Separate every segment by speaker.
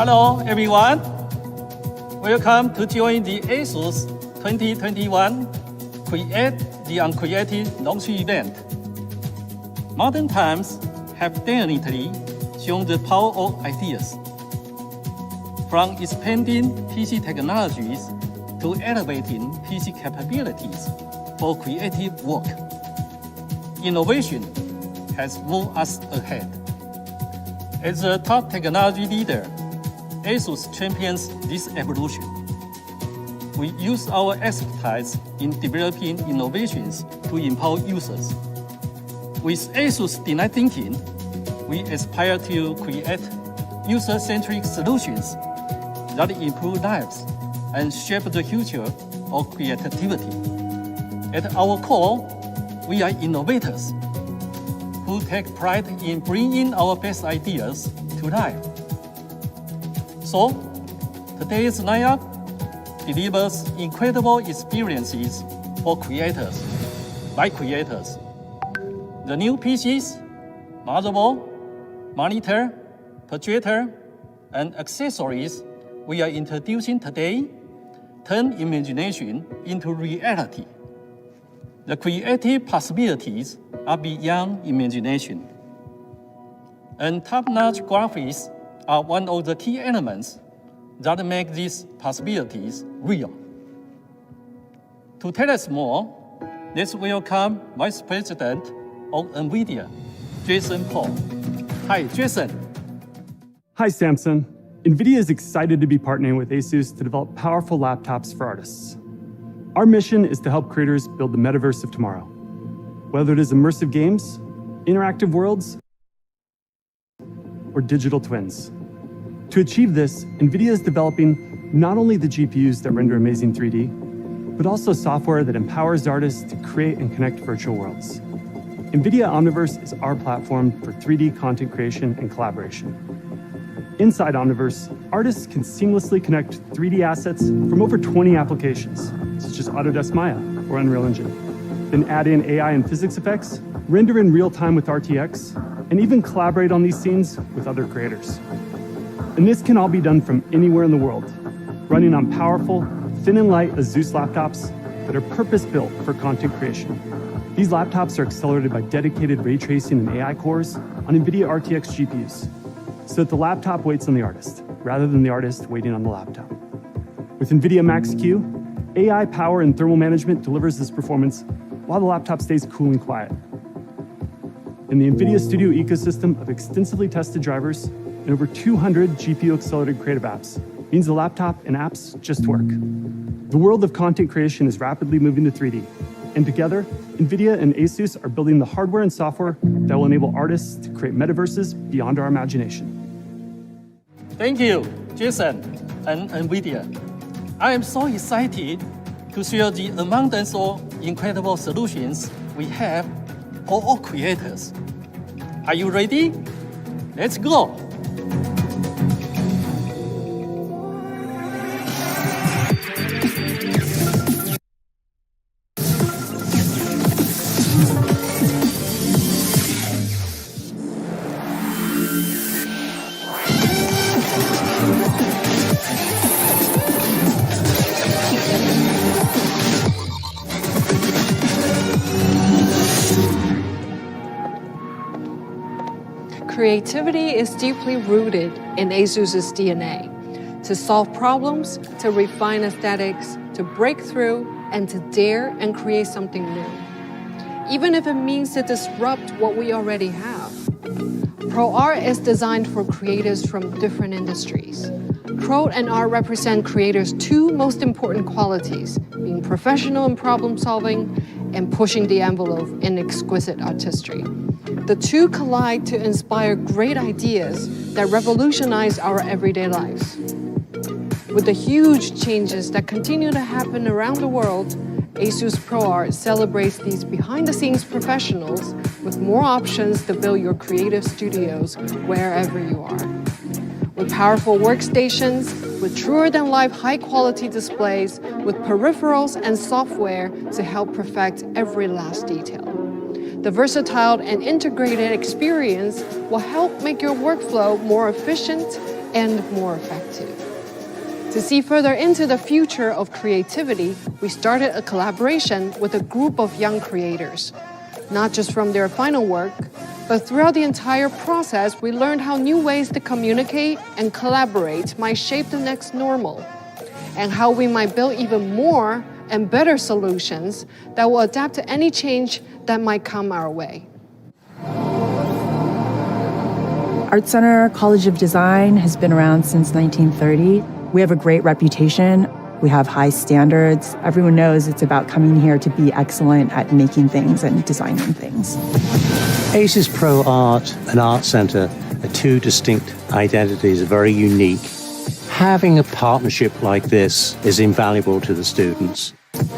Speaker 1: Hello, everyone. Welcome to join the ASUS 2021 Create the Uncreated launch event. Modern times have definitely shown the power of ideas. From expanding PC technologies to elevating PC capabilities for creative work, innovation has moved us ahead. As a top technology leader, ASUS champions this evolution. We use our expertise in developing innovations to empower users. With ASUS design thinking, we aspire to create user-centric solutions that improve lives and shape the future of creativity. At our core, we are innovators who take pride in bringing our best ideas to life. So, today's lineup delivers incredible experiences for creators, by creators. The new PCs, motherboard, monitor, projector, and accessories we are introducing today turn imagination into reality. The creative possibilities are beyond imagination. And top-notch graphics are one of the key elements that make these possibilities real. To tell us more, let's welcome Vice President of NVIDIA, Jason Paul. Hi, Jason.
Speaker 2: Hi, Samson. NVIDIA is excited to be partnering with ASUS to develop powerful laptops for artists. Our mission is to help creators build the metaverse of tomorrow. Whether it is immersive games, interactive worlds, or digital twins. To achieve this, NVIDIA is developing not only the GPUs that render amazing 3D, but also software that empowers artists to create and connect virtual worlds. NVIDIA Omniverse is our platform for 3D content creation and collaboration. Inside Omniverse, artists can seamlessly connect 3D assets from over 20 applications, such as Autodesk Maya or Unreal Engine. Then add in AI and physics effects, render in real time with RTX, and even collaborate on these scenes with other creators. And this can all be done from anywhere in the world, running on powerful, thin and light ASUS laptops that are purpose-built for content creation. These laptops are accelerated by dedicated ray tracing and AI cores on NVIDIA RTX GPUs, so that the laptop waits on the artist, rather than the artist waiting on the laptop. With NVIDIA Max-Q, AI power and thermal management delivers this performance while the laptop stays cool and quiet. And the NVIDIA Studio ecosystem of extensively tested drivers and over 200 GPU-accelerated creative apps means the laptop and apps just work. The world of content creation is rapidly moving to 3D, and together, NVIDIA and ASUS are building the hardware and software that will enable artists to create metaverses beyond our imagination.
Speaker 1: Thank you, Jason and NVIDIA. I am so excited to share the abundance of incredible solutions we have for all creators. Are you ready? Let's go.
Speaker 3: Creativity is deeply rooted in ASUS's DNA. To solve problems, to refine aesthetics, to break through, and to dare and create something new. Even if it means to disrupt what we already have. ProArt is designed for creators from different industries. Pro and art represent creators' two most important qualities, being professional in problem solving and pushing the envelope in exquisite artistry. The two collide to inspire great ideas that revolutionize our everyday lives. With the huge changes that continue to happen around the world, ASUS ProArt celebrates these behind-the-scenes professionals with more options to build your creative studios wherever you are. With powerful workstations, with truer-than-life high-quality displays, with peripherals and software to help perfect every last detail. The versatile and integrated experience will help make your workflow more efficient, and more effective. To see further into the future of creativity, we started a collaboration with a group of young creators. Not just from their final work, but throughout the entire process, we learned how new ways to communicate and collaborate might shape the next normal, and how we might build even more and better solutions that will adapt to any change that might come our way.
Speaker 4: Art Center College of Design has been around since 1930. We have a great reputation. We have high standards. Everyone knows it's about coming here to be excellent at making things and designing things.
Speaker 5: ASUS ProArt and Art Center are two distinct identities, very unique. Having a partnership like this is invaluable to the students.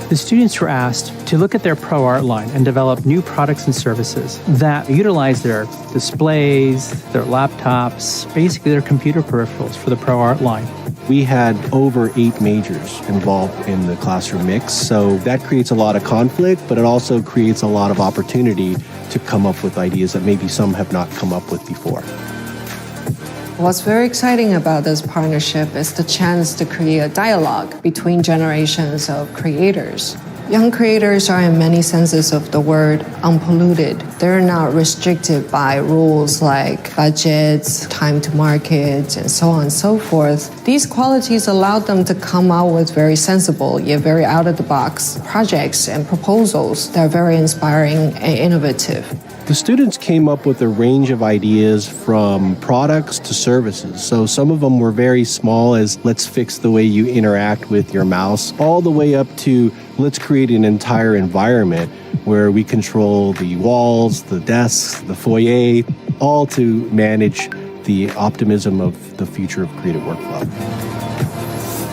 Speaker 6: The students were asked to look at their ProArt line and develop new products and services that utilize their displays, their laptops, basically their computer peripherals for the ProArt line.
Speaker 7: We had over 8 majors involved in the classroom mix, so that creates a lot of conflict, but it also creates a lot of opportunity to come up with ideas that maybe some have not come up with before.
Speaker 3: What's very exciting about this partnership is the chance to create a dialogue between generations of creators. Young creators are, in many senses of the word, unpolluted. They're not restricted by rules like budgets, time to market, and so on and so forth. These qualities allow them to come out with very sensible, yet very out-of-the-box projects and proposals that are very inspiring and innovative.
Speaker 7: The students came up with a range of ideas from products to services. So some of them were very small, as let's fix the way you interact with your mouse, all the way up to let's create an entire environment where we control the walls, the desks, the foyer, all to manage the optimism of the future of creative workflow.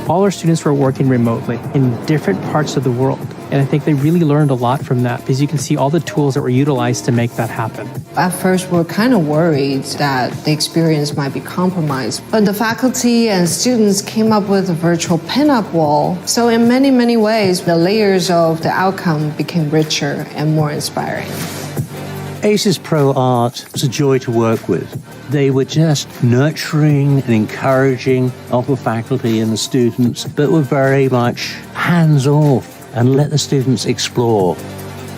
Speaker 6: All our students were working remotely in different parts of the world. And I think they really learned a lot from that, because you can see all the tools that were utilized to make that happen.
Speaker 3: At first, we were kind of worried that the experience might be compromised. But the faculty and students came up with a virtual pinup wall. So in many, many ways, the layers of the outcome became richer and more inspiring.
Speaker 5: ASUS ProArt was a joy to work with. They were just nurturing and encouraging of the faculty and the students, but were very much hands-off and let the students explore.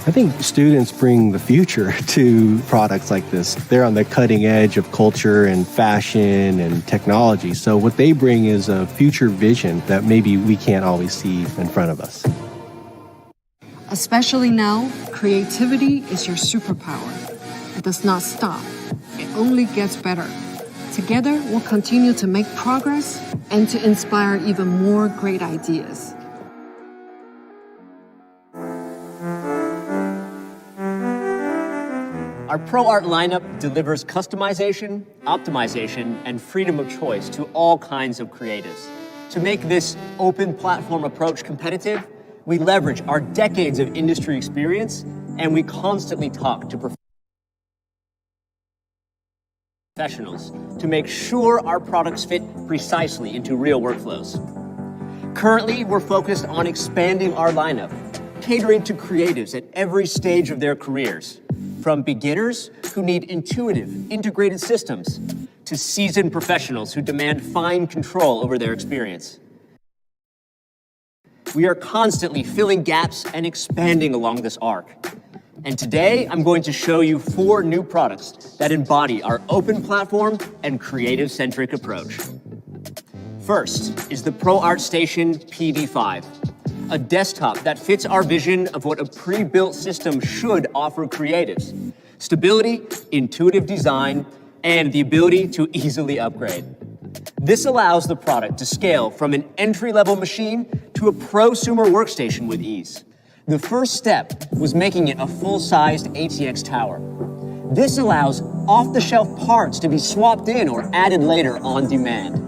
Speaker 7: I think students bring the future to products like this. They're on the cutting edge of culture and fashion and technology. So what they bring is a future vision that maybe we can't always see in front of us.
Speaker 3: Especially now, creativity is your superpower. It does not stop. It only gets better. Together, we'll continue to make progress and to inspire even more great ideas.
Speaker 8: Our ProArt lineup delivers customization, optimization, and freedom of choice to all kinds of creatives. To make this open platform approach competitive, we leverage our decades of industry experience, and we constantly talk to professionals to make sure our products fit precisely into real workflows. Currently, we're focused on expanding our lineup, catering to creatives at every stage of their careers, from beginners who need intuitive, integrated systems to seasoned professionals who demand fine control over their experience. We are constantly filling gaps and expanding along this arc. And today, I'm going to show you 4 new products that embody our open platform and creative-centric approach. First is the ProArt Station PD5, a desktop that fits our vision of what a pre-built system should offer creatives: stability, intuitive design, and the ability to easily upgrade. This allows the product to scale from an entry-level machine to a prosumer workstation with ease. The first step was making it a full-sized ATX tower. This allows off-the-shelf parts to be swapped in or added later on demand.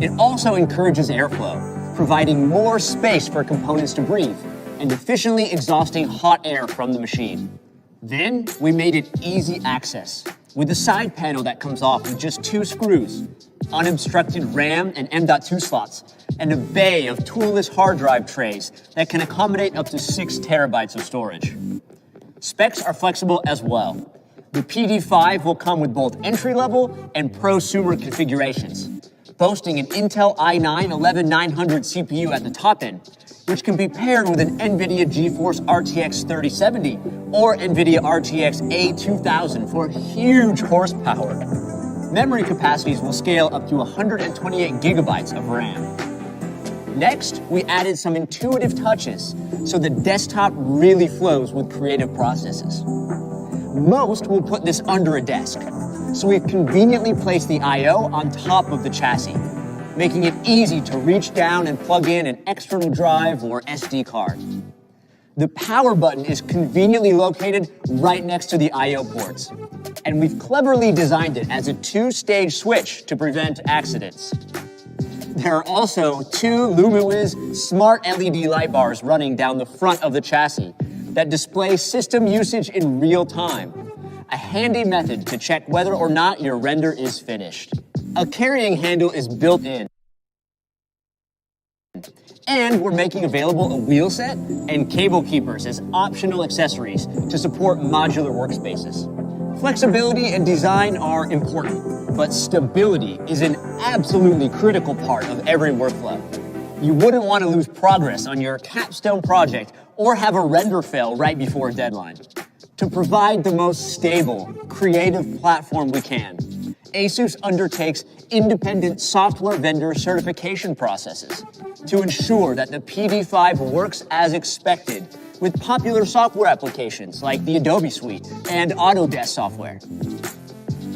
Speaker 8: It also encourages airflow, providing more space for components to breathe and efficiently exhausting hot air from the machine. Then we made it easy access with a side panel that comes off with just 2 screws, unobstructed RAM and M.2 slots, and a bay of toolless hard drive trays that can accommodate up to 6 terabytes of storage. Specs are flexible as well. The PD5 will come with both entry-level and prosumer configurations. boasting an Intel i9-11900 CPU at the top end, which can be paired with an NVIDIA GeForce RTX 3070 or NVIDIA RTX A2000 for huge horsepower. Memory capacities will scale up to 128 gigabytes of RAM. Next, we added some intuitive touches so the desktop really flows with creative processes. Most will put this under a desk, so we've conveniently placed the I/O on top of the chassis, making it easy to reach down and plug in an external drive or SD card. The power button is conveniently located right next to the I/O ports, and we've cleverly designed it as a two-stage switch to prevent accidents. There are also two LumiWiz smart LED light bars running down the front of the chassis that display system usage in real time, a handy method to check whether or not your render is finished. A carrying handle is built in, and we're making available a wheel set and cable keepers as optional accessories to support modular workspaces. Flexibility and design are important, but stability is an absolutely critical part of every workflow. You wouldn't want to lose progress on your capstone project or have a render fail right before a deadline. To provide the most stable, creative platform we can, ASUS undertakes independent software vendor certification processes to ensure that the PD5 works as expected with popular software applications like the Adobe Suite and Autodesk software.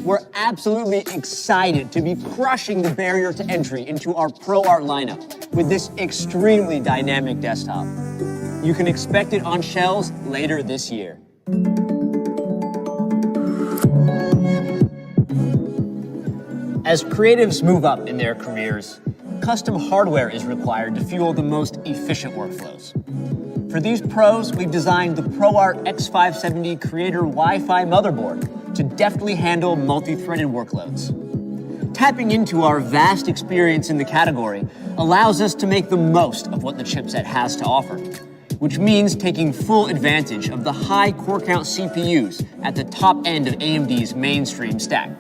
Speaker 8: We're absolutely excited to be crushing the barrier to entry into our ProArt lineup with this extremely dynamic desktop. You can expect it on shelves later this year. As creatives move up in their careers, custom hardware is required to fuel the most efficient workflows. For these pros, we've designed the ProArt X570 Creator Wi-Fi motherboard to deftly handle multi-threaded workloads. Tapping into our vast experience in the category allows us to make the most of what the chipset has to offer, which means taking full advantage of the high core count CPUs at the top end of AMD's mainstream stack.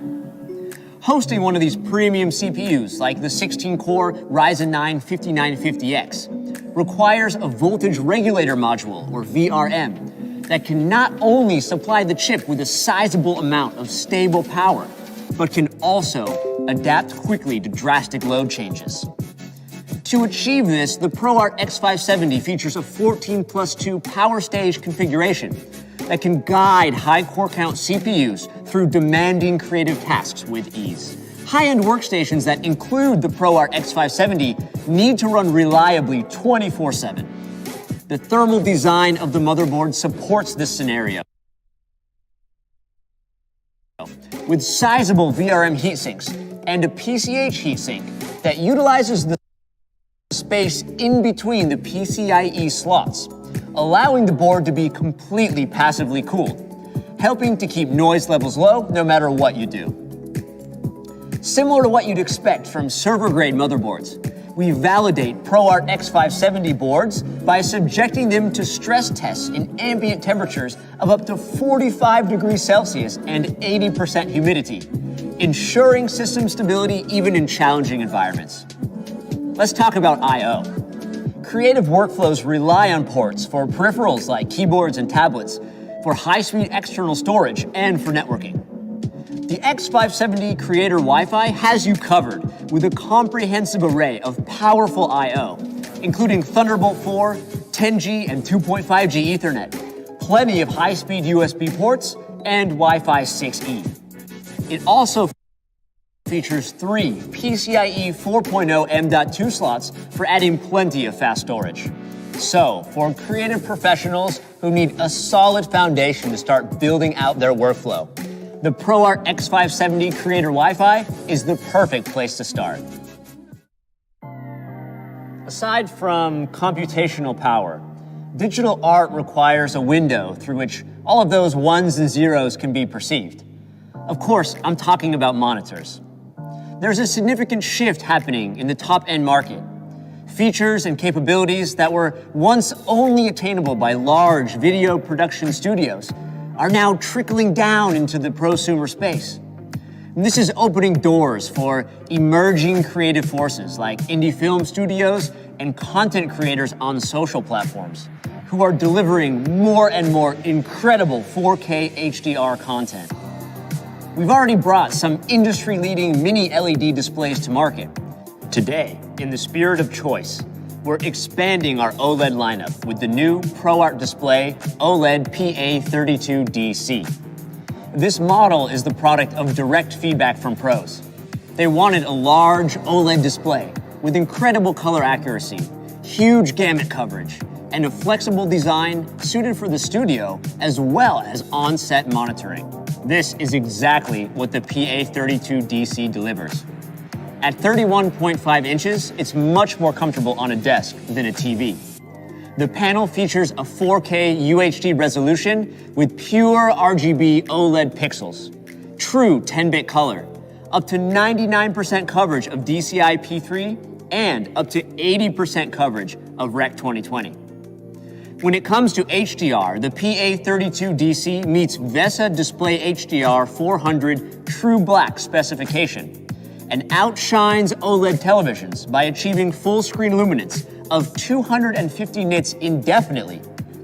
Speaker 8: Hosting one of these premium CPUs, like the 16-core Ryzen 9 5950X, requires a voltage regulator module, or VRM, that can not only supply the chip with a sizable amount of stable power, but can also adapt quickly to drastic load changes. To achieve this, the ProArt X570 features a 14+2 power stage configuration that can guide high core count CPUs through demanding creative tasks with ease. High-end workstations that include the ProArt X570 need to run reliably 24/7. The thermal design of the motherboard supports this scenario, with sizable VRM heatsinks and a PCH heatsink that utilizes the space in between the PCIe slots, allowing the board to be completely passively cooled, helping to keep noise levels low no matter what you do. Similar to what you'd expect from server-grade motherboards, we validate ProArt X570 boards by subjecting them to stress tests in ambient temperatures of up to 45 degrees Celsius and 80% humidity, ensuring system stability even in challenging environments. Let's talk about I/O. Creative workflows rely on ports for peripherals like keyboards and tablets, for high-speed external storage, and for networking. The X570 Creator Wi-Fi has you covered with a comprehensive array of powerful I/O, including Thunderbolt 4, 10G and 2.5G Ethernet, plenty of high-speed USB ports, and Wi-Fi 6E. It also features 3 PCIe 4.0 M.2 slots for adding plenty of fast storage. So, for creative professionals who need a solid foundation to start building out their workflow, the ProArt X570 Creator Wi-Fi is the perfect place to start. Aside from computational power, digital art requires a window through which all of those ones and zeros can be perceived. Of course, I'm talking about monitors. There's a significant shift happening in the top-end market. Features and capabilities that were once only attainable by large video production studios are now trickling down into the prosumer space. This is opening doors for emerging creative forces like indie film studios and content creators on social platforms who are delivering more and more incredible 4K HDR content. We've already brought some industry-leading mini LED displays to market. Today, in the spirit of choice, we're expanding our OLED lineup with the new ProArt display OLED PA32DC. This model is the product of direct feedback from pros. They wanted a large OLED display with incredible color accuracy, huge gamut coverage, and a flexible design suited for the studio as well as on-set monitoring. This is exactly what the PA32DC delivers. At 31.5 inches, it's much more comfortable on a desk than a TV. The panel features a 4K UHD resolution with pure RGB OLED pixels, true 10-bit color, up to 99% coverage of DCI P3, and up to 80% coverage of Rec 2020. When it comes to HDR, the PA32DC meets VESA Display HDR 400 True Black specification and outshines OLED televisions by achieving full screen luminance of 250 nits indefinitely,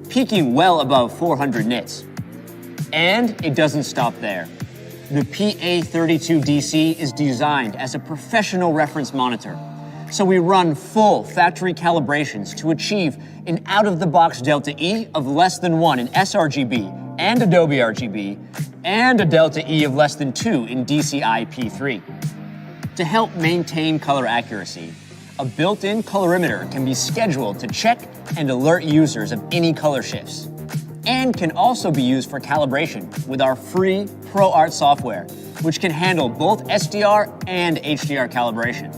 Speaker 8: peaking well above 400 nits. And it doesn't stop there. The PA32DC is designed as a professional reference monitor, so we run full factory calibrations to achieve an out-of-the-box delta E of less than 1 in sRGB and Adobe RGB, and a delta E of less than 2 in DCI P3. To help maintain color accuracy, a built-in colorimeter can be scheduled to check and alert users of any color shifts, and can also be used for calibration with our free ProArt software, which can handle both SDR and HDR calibration.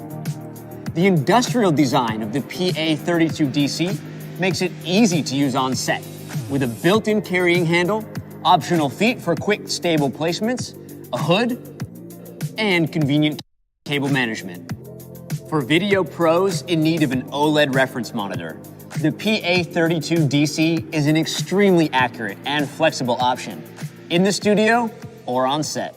Speaker 8: The industrial design of the PA32DC makes it easy to use on set, with a built-in carrying handle, optional feet for quick, stable placements, a hood, and convenient cable management. For video pros in need of an OLED reference monitor, the PA32DC is an extremely accurate and flexible option in the studio or on set.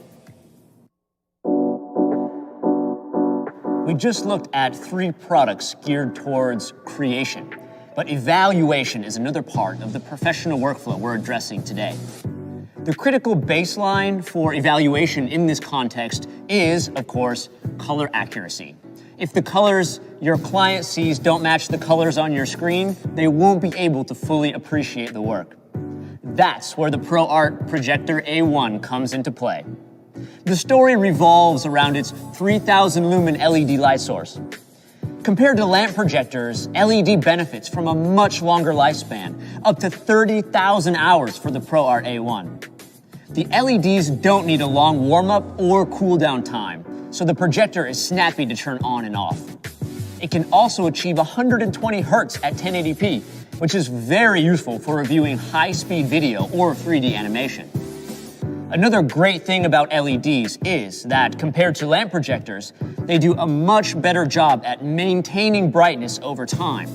Speaker 8: We just looked at 3 products geared towards creation, but evaluation is another part of the professional workflow we're addressing today. The critical baseline for evaluation in this context is, of course, color accuracy. If the colors your client sees don't match the colors on your screen, they won't be able to fully appreciate the work. That's where the ProArt Projector A1 comes into play. The story revolves around its 3,000 lumen LED light source. Compared to lamp projectors, LED benefits from a much longer lifespan, up to 30,000 hours for the ProArt A1. The LEDs don't need a long warm-up or cool-down time, so the projector is snappy to turn on and off. It can also achieve 120 Hz at 1080p, which is very useful for reviewing high-speed video or 3D animation. Another great thing about LEDs is that, compared to lamp projectors, they do a much better job at maintaining brightness over time.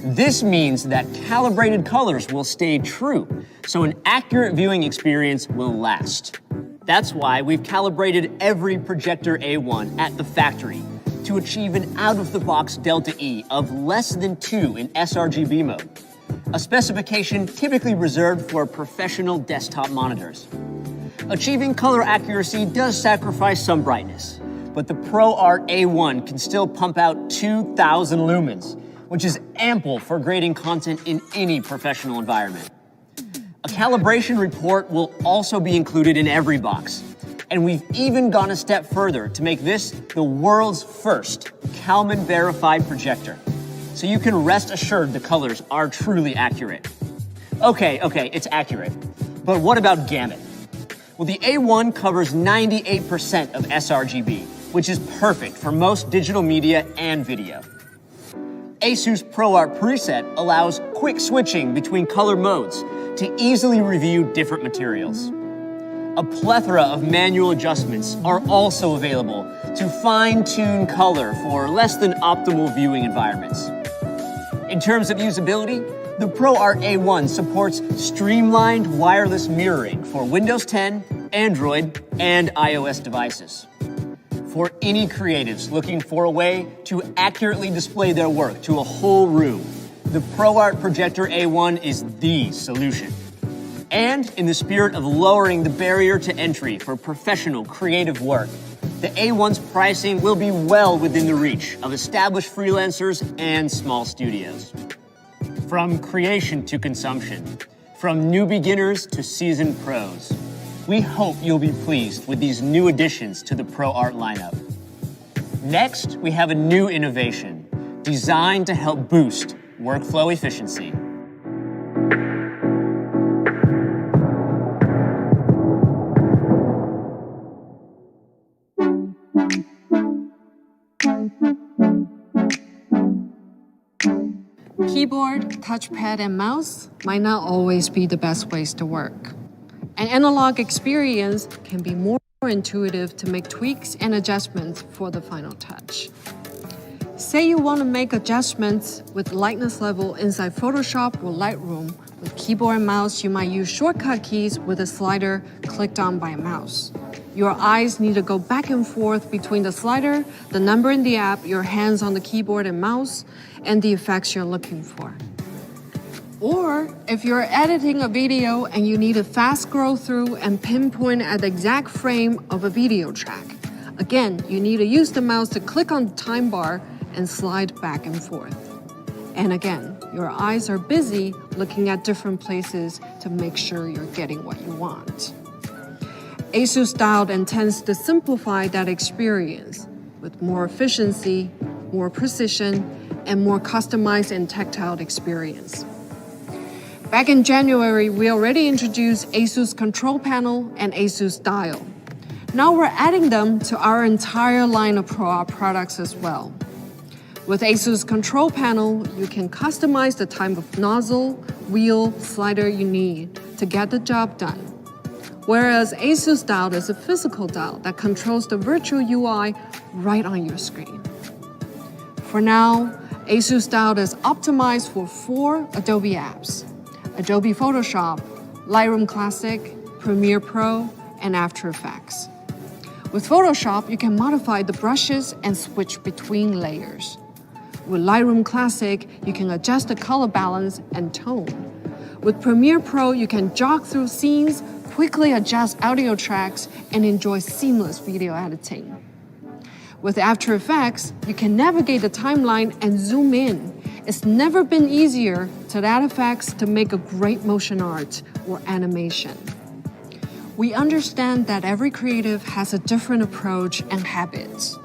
Speaker 8: This means that calibrated colors will stay true, so an accurate viewing experience will last. That's why we've calibrated every Projector A1 at the factory to achieve an out-of-the-box delta E of less than 2 in sRGB mode, a specification typically reserved for professional desktop monitors. Achieving color accuracy does sacrifice some brightness, but the ProArt A1 can still pump out 2,000 lumens, which is ample for grading content in any professional environment. A calibration report will also be included in every box, and we've even gone a step further to make this the world's first Kalman-verified projector, so you can rest assured the colors are truly accurate. Okay, it's accurate, but what about gamut? Well, the A1 covers 98% of sRGB, which is perfect for most digital media and video. ASUS ProArt Preset allows quick switching between color modes to easily review different materials. A plethora of manual adjustments are also available to fine-tune color for less than optimal viewing environments. In terms of usability, the ProArt A1 supports streamlined wireless mirroring for Windows 10 Android, and iOS devices. For any creatives looking for a way to accurately display their work to a whole room, the ProArt Projector A1 is the solution. And in the spirit of lowering the barrier to entry for professional creative work, the A1's pricing will be well within the reach of established freelancers and small studios. From creation to consumption, from new beginners to seasoned pros, we hope you'll be pleased with these new additions to the ProArt lineup. Next, we have a new innovation designed to help boost workflow efficiency.
Speaker 3: Keyboard, touchpad, and mouse might not always be the best ways to work. An analog experience can be more intuitive to make tweaks and adjustments for the final touch. Say you want to make adjustments with lightness level inside Photoshop or Lightroom. With keyboard and mouse, you might use shortcut keys with a slider clicked on by a mouse. Your eyes need to go back and forth between the slider, the number in the app, your hands on the keyboard and mouse, and the effects you're looking for. Or if you're editing a video and you need a fast scroll through and pinpoint at the exact frame of a video track, again, you need to use the mouse to click on the time bar and slide back and forth. And again, your eyes are busy looking at different places to make sure you're getting what you want. ASUS style intends to simplify that experience with more efficiency, more precision, and more customized and tactile experience. Back in January, we already introduced ASUS Control Panel and ASUS Dial. Now we're adding them to our entire line of ProArt products as well. With ASUS Control Panel, you can customize the type of nozzle, wheel, slider you need to get the job done. Whereas ASUS Dial is a physical dial that controls the virtual UI right on your screen. For now, ASUS Dial is optimized for 4 Adobe apps: Adobe Photoshop, Lightroom Classic, Premiere Pro, and After Effects. With Photoshop, you can modify the brushes and switch between layers. With Lightroom Classic, you can adjust the color balance and tone. With Premiere Pro, you can jog through scenes, quickly adjust audio tracks, and enjoy seamless video editing. With After Effects, you can navigate the timeline and zoom in. It's never been easier to add effects to make a great motion art or animation. We understand that every creative has a different approach and habits.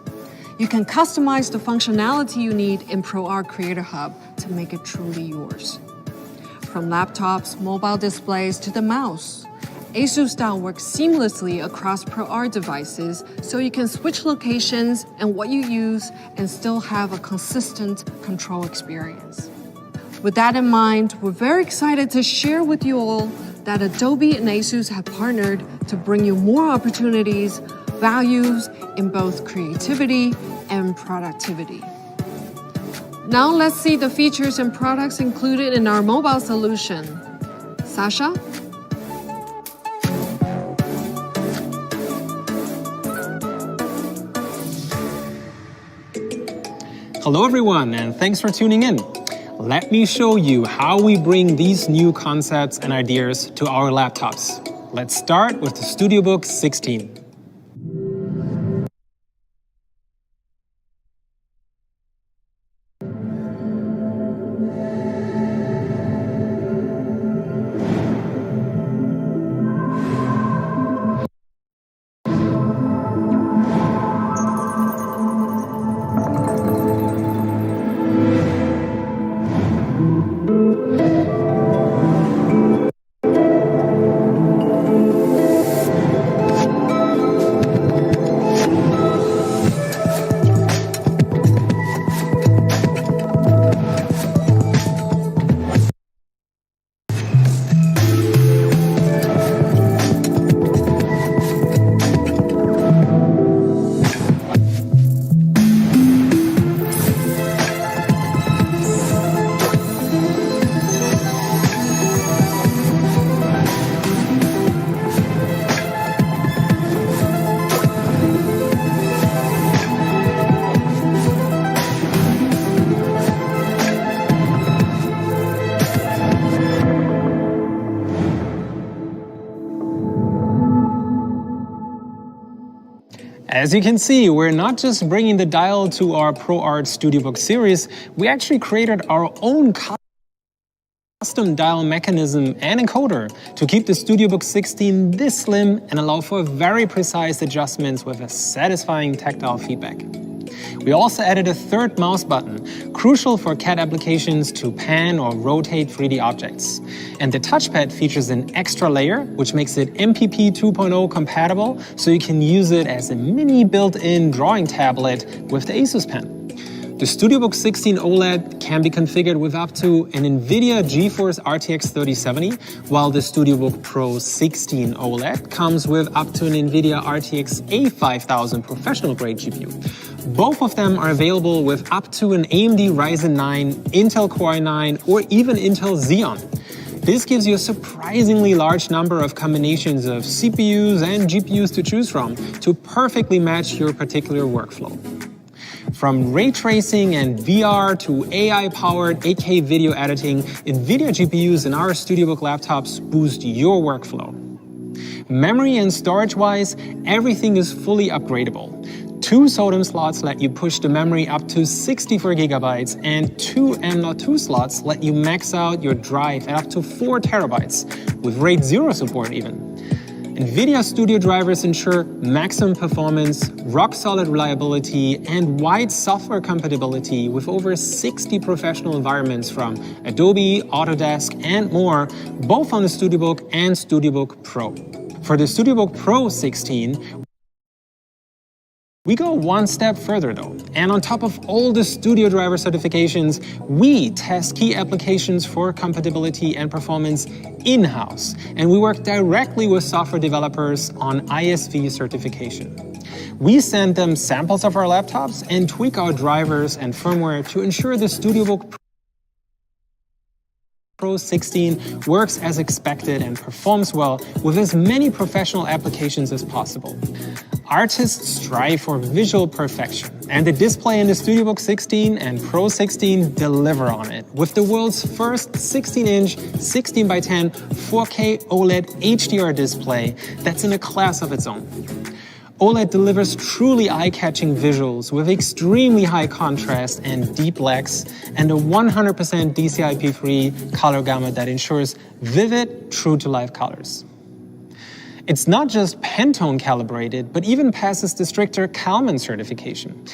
Speaker 3: You can customize the functionality you need in ProArt Creator Hub to make it truly yours. From laptops, mobile displays to the mouse, ASUS Style works seamlessly across ProArt devices so you can switch locations and what you use and still have a consistent control experience. With that in mind, we're very excited to share with you all that Adobe and ASUS have partnered to bring you more opportunities, values in both creativity and productivity. Now let's see the features and products included in our mobile solution. Sasha?
Speaker 9: Hello everyone, and thanks for tuning in. Let me show you how we bring these new concepts and ideas to our laptops. Let's start with the StudioBook 16. As you can see, we're not just bringing the dial to our ProArt Studiobook series, we actually created our own custom dial mechanism and encoder to keep the Studiobook 16 this slim and allow for very precise adjustments with a satisfying tactile feedback. We also added a third mouse button, crucial for CAD applications to pan or rotate 3D objects. And the touchpad features an extra layer, which makes it MPP 2.0 compatible, so you can use it as a mini built-in drawing tablet with the ASUS pen. The Studiobook 16 OLED can be configured with up to an NVIDIA GeForce RTX 3070, while the Studiobook Pro 16 OLED comes with up to an NVIDIA RTX A5000 professional-grade GPU. Both of them are available with up to an AMD Ryzen 9, Intel Core i9, or even Intel Xeon. This gives you a surprisingly large number of combinations of CPUs and GPUs to choose from to perfectly match your particular workflow. From ray tracing and VR to AI-powered 8K video editing, NVIDIA GPUs in our Studiobook laptops boost your workflow. Memory and storage-wise, everything is fully upgradable. 2 SODIMM slots let you push the memory up to 64 gigabytes, and 2 M.2 slots let you max out your drive at up to 4 terabytes, with RAID 0 support even. NVIDIA Studio drivers ensure maximum performance, rock-solid reliability, and wide software compatibility with over 60 professional environments from Adobe, Autodesk, and more, both on the Studiobook and Studiobook Pro. For the Studiobook Pro 16, we go one step further though, and on top of all the Studio driver certifications, we test key applications for compatibility and performance in-house, and we work directly with software developers on ISV certification. We send them samples of our laptops and tweak our drivers and firmware to ensure the Studiobook Pro 16 works as expected and performs well with as many professional applications as possible. Artists strive for visual perfection, and the display in the Studiobook 16 and Pro 16 deliver on it, with the world's first 16-inch 16x10 4K OLED HDR display that's in a class of its own. OLED delivers truly eye-catching visuals with extremely high contrast and deep blacks, and a 100% DCI-P3 color gamut that ensures vivid, true-to-life colors. It's not just Pantone calibrated, but even passes the stricter Kalman certification.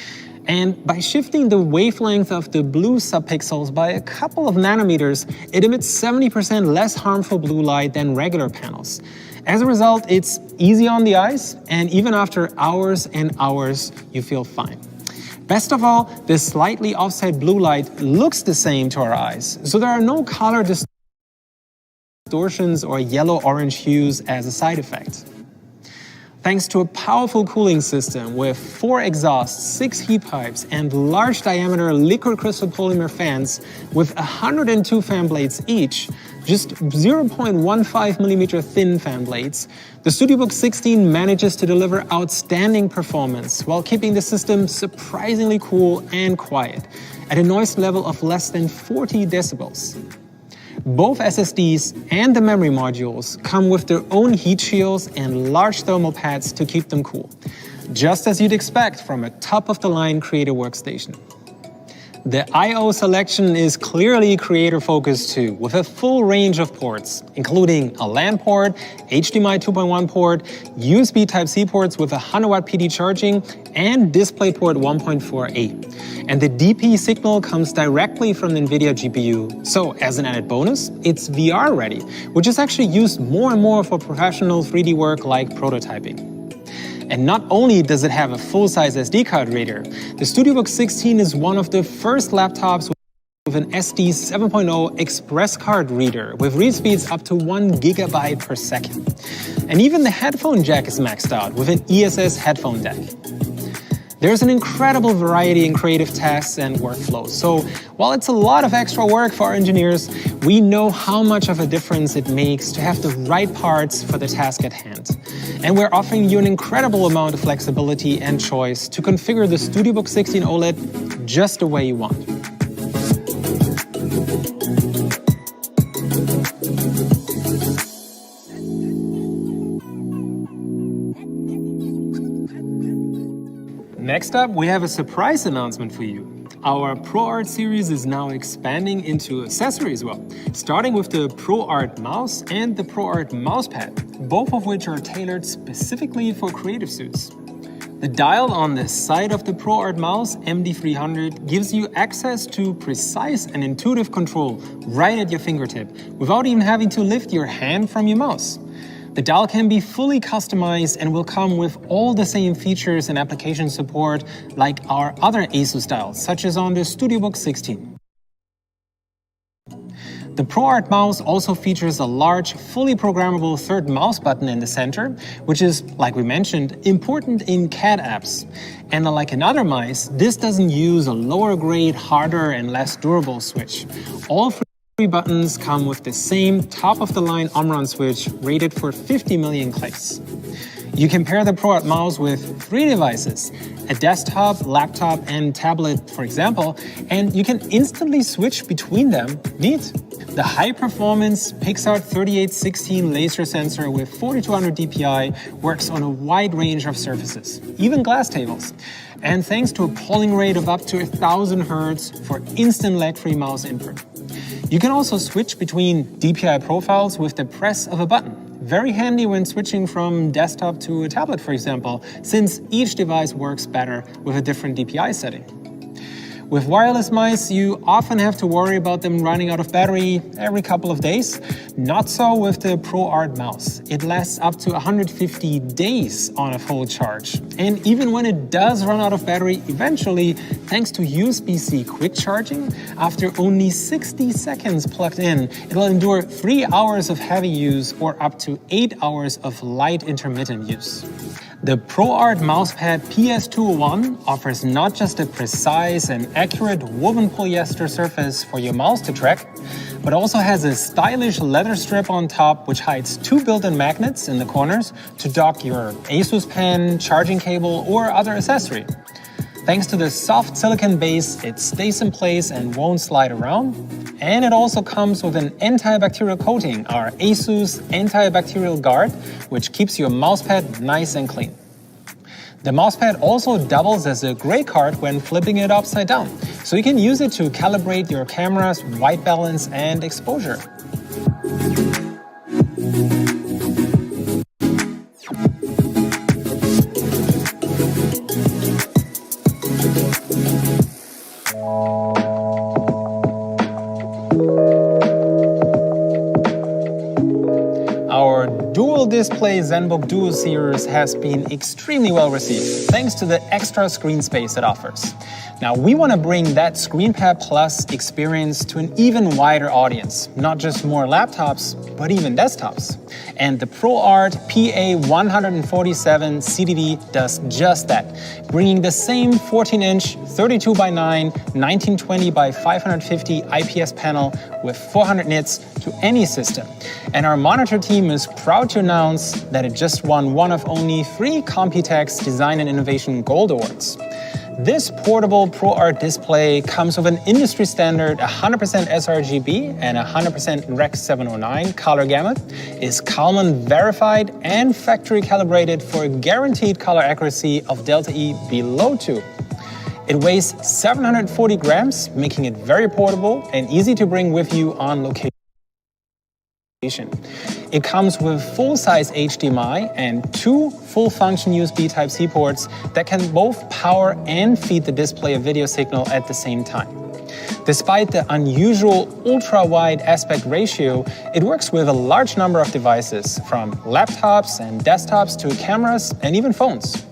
Speaker 9: And by shifting the wavelength of the blue subpixels by a couple of nanometers, it emits 70% less harmful blue light than regular panels. As a result, it's easy on the eyes, and even after hours and hours, you feel fine. Best of all, this slightly offset blue light looks the same to our eyes, so there are no color distortions or yellow-orange hues as a side effect. Thanks to a powerful cooling system with 4 exhausts, 6 heat pipes, and large diameter liquid crystal polymer fans with 102 fan blades each, just 0.15mm thin fan blades, the Studiobook 16 manages to deliver outstanding performance while keeping the system surprisingly cool and quiet at a noise level of less than 40 decibels. Both SSDs and the memory modules come with their own heat shields and large thermal pads to keep them cool, just as you'd expect from a top-of-the-line creator workstation. The I/O selection is clearly creator-focused too, with a full range of ports, including a LAN port, HDMI 2.1 port, USB Type-C ports with 100-watt PD charging, and DisplayPort 1.4a. And the DP signal comes directly from the NVIDIA GPU. So, as an added bonus, it's VR ready, which is actually used more and more for professional 3D work like prototyping. And not only does it have a full-size SD card reader, the Studiobook 16 is one of the first laptops with an SD 7.0 Express card reader with read speeds up to 1 gigabyte per second. And even the headphone jack is maxed out with an ESS headphone deck. There's an incredible variety in creative tasks and workflows, so while it's a lot of extra work for our engineers, we know how much of a difference it makes to have the right parts for the task at hand. And we're offering you an incredible amount of flexibility and choice to configure the Studiobook 16 OLED just the way you want. Next up, we have a surprise announcement for you. Our ProArt series is now expanding into accessories as well, starting with the ProArt mouse and the ProArt mousepad, both of which are tailored specifically for creative suits. The dial on the side of the ProArt mouse, MD300, gives you access to precise and intuitive control right at your fingertip, without even having to lift your hand from your mouse. The dial can be fully customized and will come with all the same features and application support like our other ASUS dials, such as on the StudioBook 16. The ProArt mouse also features a large, fully programmable third mouse button in the center, which is, like we mentioned, important in CAD apps. And unlike in other mice, this doesn't use a lower grade, harder and less durable switch. All three buttons come with the same top-of-the-line Omron switch rated for 50 million clicks. You can pair the ProArt mouse with 3 devices, a desktop, laptop and tablet, for example, and you can instantly switch between them. Neat! The high-performance Pixart 3816 laser sensor with 4200 dpi works on a wide range of surfaces, even glass tables. And thanks to a polling rate of up to 1000 Hz for instant lag-free mouse input. You can also switch between DPI profiles with the press of a button. Very handy when switching from desktop to a tablet, for example, since each device works better with a different DPI setting. With wireless mice, you often have to worry about them running out of battery every couple of days. Not so with the ProArt mouse. It lasts up to 150 days on a full charge. And even when it does run out of battery, eventually, thanks to USB-C quick charging, after only 60 seconds plugged in, it will endure 3 hours of heavy use or up to 8 hours of light intermittent use. The ProArt mousepad PS201 offers not just a precise and accurate woven polyester surface for your mouse to track, but also has a stylish leather strip on top which hides 2 built-in magnets in the corners to dock your ASUS pen, charging cable, or other accessory. Thanks to the soft silicone base, it stays in place and won't slide around. And it also comes with an antibacterial coating, our ASUS antibacterial guard, which keeps your mousepad nice and clean. The mousepad also doubles as a gray card when flipping it upside down, so you can use it to calibrate your camera's white balance and exposure. Display ZenBook Duo series has been extremely well received, thanks to the extra screen space it offers. Now, we want to bring that ScreenPad Plus experience to an even wider audience, not just more laptops, but even desktops. And the ProArt PA147 CDV does just that, bringing the same 14-inch 32x9 1920x550 IPS panel with 400 nits to any system. And our monitor team is proud to announce that it just won one of only 3 Computex Design and Innovation Gold Awards. This portable ProArt display comes with an industry standard 100% sRGB and 100% Rec 709 color gamut, is Kalman verified and factory calibrated for a guaranteed color accuracy of delta E below 2. It weighs 740 grams, making it very portable and easy to bring with you on location. It comes with full-size HDMI and 2 full-function USB Type-C ports that can both power and feed the display a video signal at the same time. Despite the unusual ultra-wide aspect ratio, it works with a large number of devices, from laptops and desktops to cameras and even phones.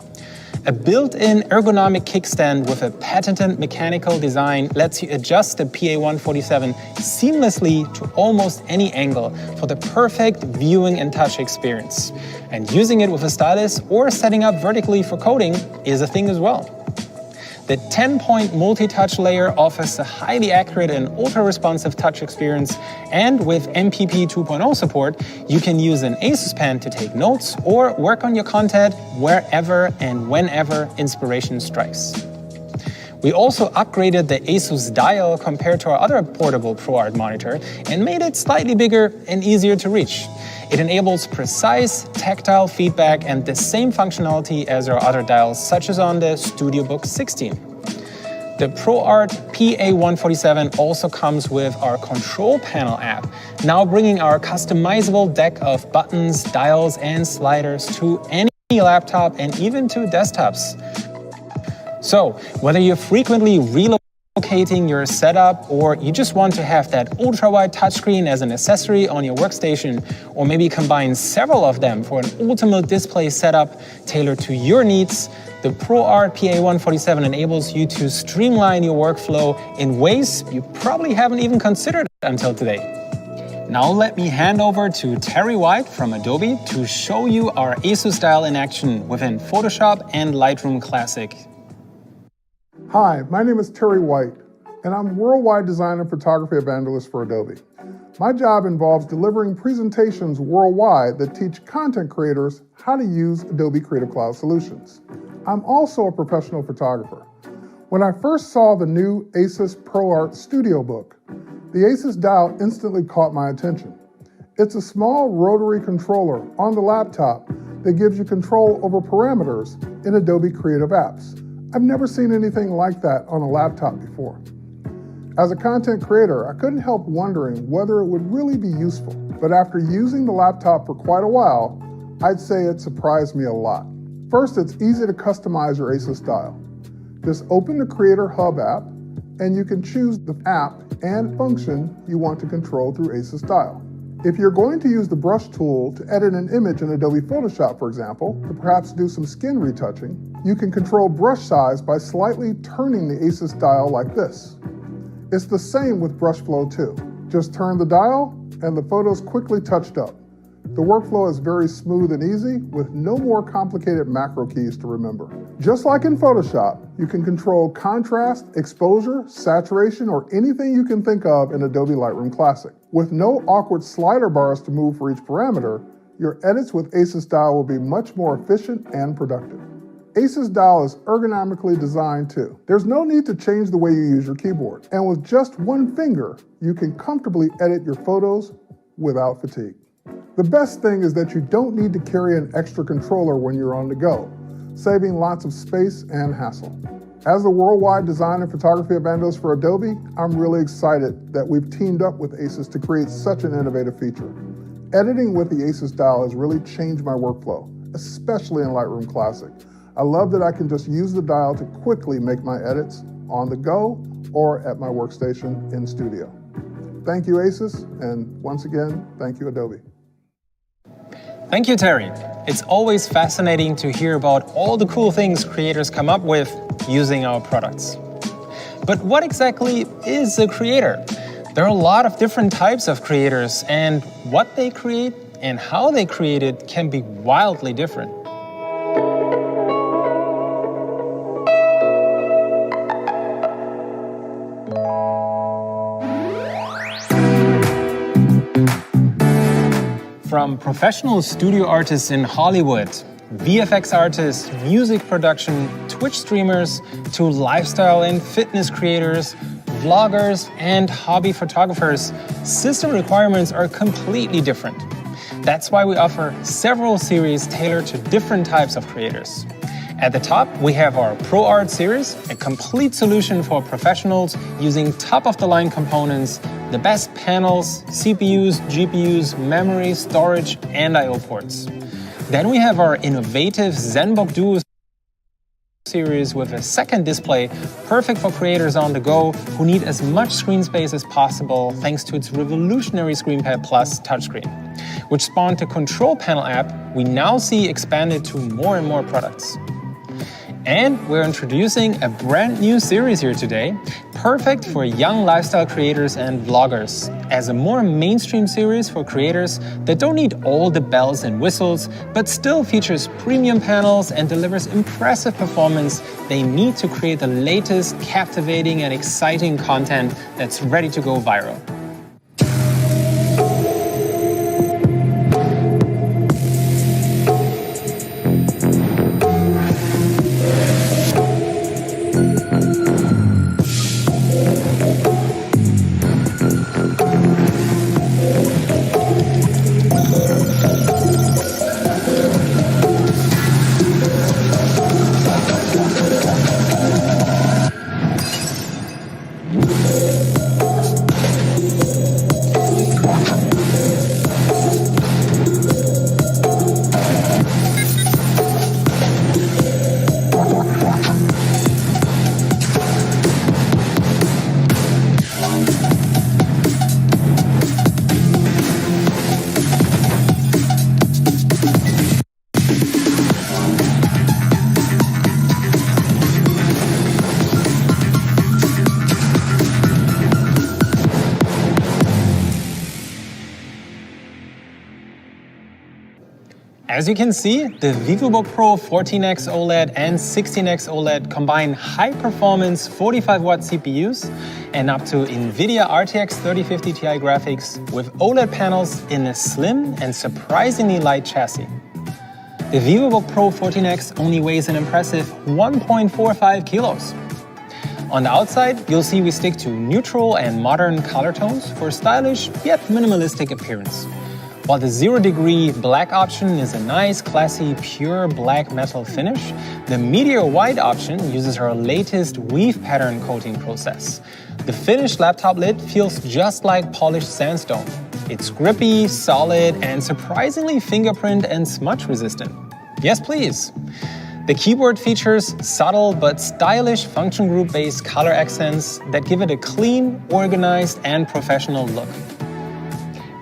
Speaker 9: A built-in ergonomic kickstand with a patented mechanical design lets you adjust the PA147 seamlessly to almost any angle for the perfect viewing and touch experience. And using it with a stylus or setting up vertically for coding is a thing as well. The 10-point multi-touch layer offers a highly accurate and ultra-responsive touch experience, and with MPP 2.0 support, you can use an ASUS pen to take notes or work on your content wherever and whenever inspiration strikes. We also upgraded the ASUS dial compared to our other portable ProArt monitor and made it slightly bigger and easier to reach. It enables precise tactile feedback and the same functionality as our other dials, such as on the StudioBook 16. The ProArt PA147 also comes with our control panel app, now bringing our customizable deck of buttons, dials, and sliders to any laptop and even to desktops. So, whether you're frequently relocating your setup or you just want to have that ultra-wide touchscreen as an accessory on your workstation, or maybe combine several of them for an ultimate display setup tailored to your needs, the ProArt PA147 enables you to streamline your workflow in ways you probably haven't even considered until today. Now let me hand over to Terry White from Adobe to show you our ASUS dial in action within Photoshop and Lightroom Classic.
Speaker 10: Hi, my name is Terry White, and I'm Worldwide Design and Photography Evangelist for Adobe. My job involves delivering presentations worldwide that teach content creators how to use Adobe Creative Cloud solutions. I'm also a professional photographer. When I first saw the new ASUS ProArt Studiobook, the ASUS dial instantly caught my attention. It's a small rotary controller on the laptop that gives you control over parameters in Adobe Creative apps. I've never seen anything like that on a laptop before. As a content creator, I couldn't help wondering whether it would really be useful, but after using the laptop for quite a while, I'd say it surprised me a lot. First, it's easy to customize your ASUS dial. Just open the Creator Hub app, and you can choose the app and function you want to control through ASUS dial. If you're going to use the brush tool to edit an image in Adobe Photoshop, for example, to perhaps do some skin retouching, you can control brush size by slightly turning the ASUS dial like this. It's the same with brush flow too. Just turn the dial, and the photo's quickly touched up. The workflow is very smooth and easy, with no more complicated macro keys to remember. Just like in Photoshop, you can control contrast, exposure, saturation, or anything you can think of in Adobe Lightroom Classic. With no awkward slider bars to move for each parameter, your edits with ASUS dial will be much more efficient and productive. ASUS dial is ergonomically designed too. There's no need to change the way you use your keyboard, and with just one finger, you can comfortably edit your photos without fatigue. The best thing is that you don't need to carry an extra controller when you're on the go, saving lots of space and hassle. As the worldwide design and photography evangelist for Adobe, I'm really excited that we've teamed up with ASUS to create such an innovative feature. Editing with the ASUS dial has really changed my workflow, especially in Lightroom Classic. I love that I can just use the dial to quickly make my edits on the go or at my workstation in studio. Thank you, ASUS, and once again, thank you, Adobe.
Speaker 9: Thank you, Terry. It's always fascinating to hear about all the cool things creators come up with using our products. But what exactly is a creator? There are a lot of different types of creators, and what they create and how they create it can be wildly different. From professional studio artists in Hollywood, VFX artists, music production, Twitch streamers, to lifestyle and fitness creators, vloggers, and hobby photographers, system requirements are completely different. That's why we offer several series tailored to different types of creators. At the top, we have our ProArt series, a complete solution for professionals using top-of-the-line components, the best panels, CPUs, GPUs, memory, storage, and I/O ports. Then we have our innovative ZenBook Duo series with a second display, perfect for creators on the go who need as much screen space as possible thanks to its revolutionary ScreenPad Plus touchscreen, which spawned a control panel app we now see expanded to more and more products. And we're introducing a brand new series here today, perfect for young lifestyle creators and vloggers, as a more mainstream series for creators that don't need all the bells and whistles, but still features premium panels and delivers impressive performance they need to create the latest, captivating and exciting content that's ready to go viral. As you can see, the VivoBook Pro 14X OLED and 16X OLED combine high-performance 45-watt CPUs and up to NVIDIA RTX 3050 Ti graphics with OLED panels in a slim and surprisingly light chassis. The VivoBook Pro 14X only weighs an impressive 1.45 kilos. On the outside, you'll see we stick to neutral and modern color tones for stylish yet minimalistic appearance. While the 0-degree black option is a nice, classy, pure black metal finish, the Meteor White option uses our latest weave pattern coating process. The finished laptop lid feels just like polished sandstone. It's grippy, solid, and surprisingly fingerprint and smudge resistant. Yes, please. The keyboard features subtle but stylish function group-based color accents that give it a clean, organized, and professional look.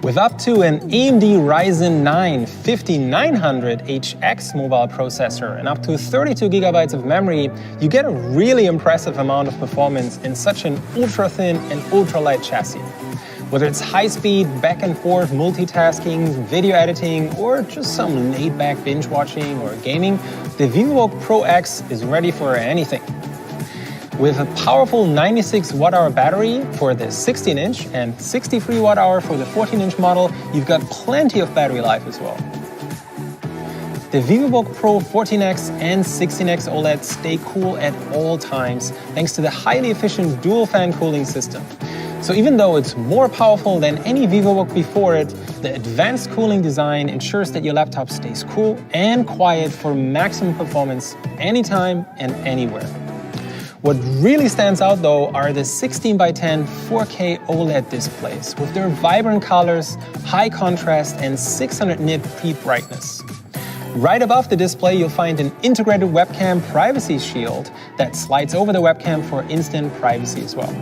Speaker 9: With up to an AMD Ryzen 9 5900HX mobile processor and up to 32 GB of memory, you get a really impressive amount of performance in such an ultra-thin and ultra-light chassis. Whether it's high-speed, back-and-forth multitasking, video editing, or just some laid-back binge-watching or gaming, the VivoBook Pro X is ready for anything. With a powerful 96 watt-hour battery for the 16-inch and 63 watt-hour for the 14-inch model, you've got plenty of battery life as well. The VivoBook Pro 14X and 16X OLED stay cool at all times thanks to the highly efficient dual-fan cooling system. So even though it's more powerful than any VivoBook before it, the advanced cooling design ensures that your laptop stays cool and quiet for maximum performance anytime and anywhere. What really stands out though are the 16x10 4K OLED displays with their vibrant colors, high contrast, and 600 nit peak brightness. Right above the display, you'll find an integrated webcam privacy shield that slides over the webcam for instant privacy as well.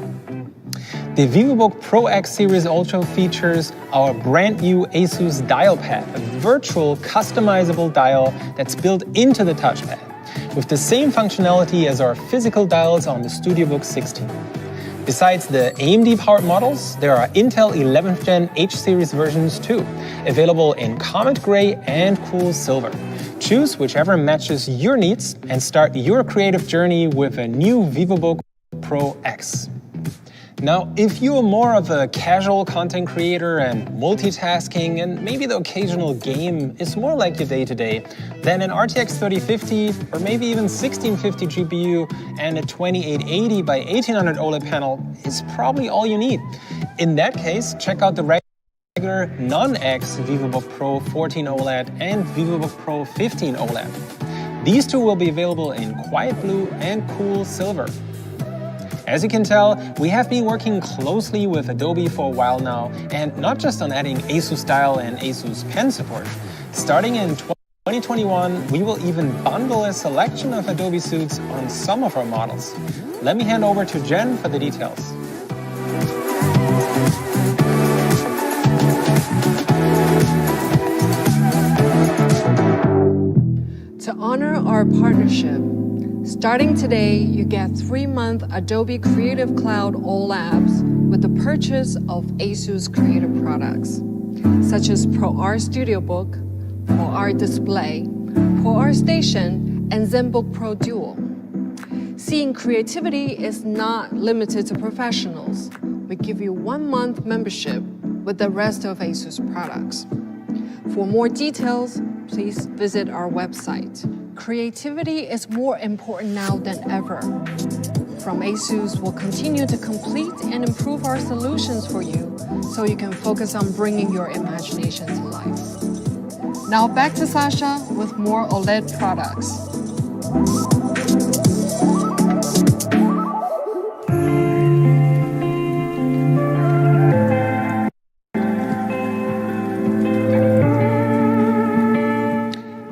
Speaker 9: The VivoBook Pro X series also features our brand new ASUS dial pad, a virtual customizable dial that's built into the touchpad, with the same functionality as our physical dials on the StudioBook 16. Besides the AMD-powered models, there are Intel 11th Gen H-series versions too, available in Comet Gray and Cool Silver. Choose whichever matches your needs and start your creative journey with a new VivoBook Pro X. Now, if you're more of a casual content creator and multitasking and maybe the occasional game is more like your day-to-day, then an RTX 3050 or maybe even 1650 GPU and a 2880 by 1800 OLED panel is probably all you need. In that case, check out the regular non-X VivoBook Pro 14 OLED and VivoBook Pro 15 OLED. These two will be available in Quiet Blue and Cool Silver. As you can tell, we have been working closely with Adobe for a while now, and not just on adding ASUS style and ASUS Pen support. Starting in 2021, we will even bundle a selection of Adobe suites on some of our models. Let me hand over to Jen for the details.
Speaker 3: To honor our partnership, starting today, you get 3-month Adobe Creative Cloud All Apps with the purchase of ASUS creative products, such as ProArt Studiobook, ProArt Display, ProArt Station, and ZenBook Pro Dual. Seeing creativity is not limited to professionals. We give you 1-month membership with the rest of ASUS products. For more details, please visit our website. Creativity is more important now than ever. From ASUS, we'll continue to complete and improve our solutions for you so you can focus on bringing your imagination to life. Now back to Sasha with more OLED products.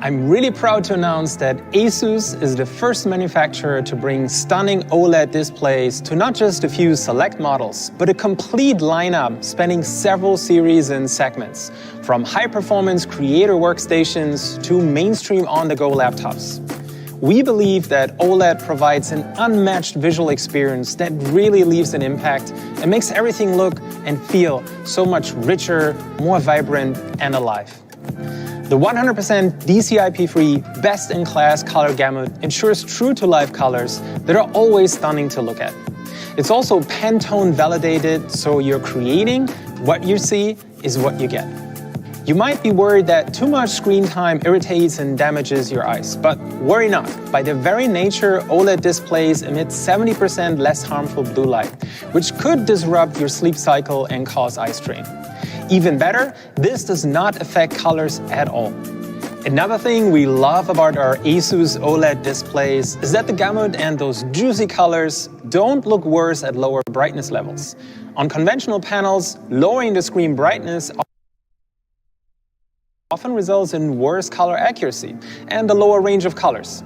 Speaker 9: I'm really proud to announce that ASUS is the first manufacturer to bring stunning OLED displays to not just a few select models, but a complete lineup spanning several series and segments, from high-performance creator workstations to mainstream on-the-go laptops. We believe that OLED provides an unmatched visual experience that really leaves an impact and makes everything look and feel so much richer, more vibrant, and alive. The 100% DCI-P-free, best-in-class color gamut ensures true-to-life colors that are always stunning to look at. It's also Pantone validated, so you're creating what you see is what you get. You might be worried that too much screen time irritates and damages your eyes, but worry not. By their very nature, OLED displays emit 70% less harmful blue light, which could disrupt your sleep cycle and cause eye strain. Even better, this does not affect colors at all. Another thing we love about our ASUS OLED displays is that the gamut and those juicy colors don't look worse at lower brightness levels. On conventional panels, lowering the screen brightness often results in worse color accuracy and a lower range of colors.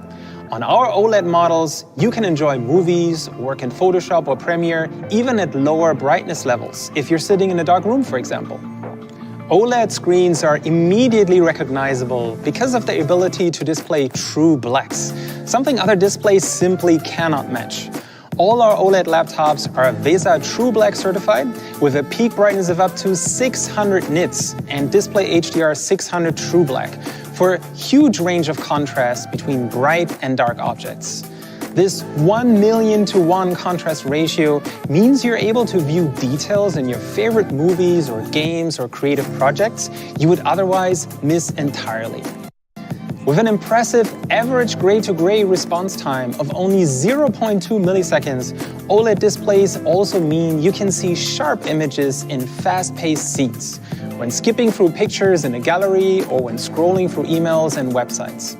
Speaker 9: On our OLED models, you can enjoy movies, work in Photoshop or Premiere, even at lower brightness levels, if you're sitting in a dark room, for example. OLED screens are immediately recognizable because of the ability to display true blacks, something other displays simply cannot match. All our OLED laptops are VESA True Black certified with a peak brightness of up to 600 nits and display HDR 600 True Black for a huge range of contrast between bright and dark objects. This 1,000,000:1 contrast ratio means you're able to view details in your favorite movies or games or creative projects you would otherwise miss entirely. With an impressive average gray-to-gray response time of only 0.2 milliseconds, OLED displays also mean you can see sharp images in fast-paced scenes, when skipping through pictures in a gallery or when scrolling through emails and websites.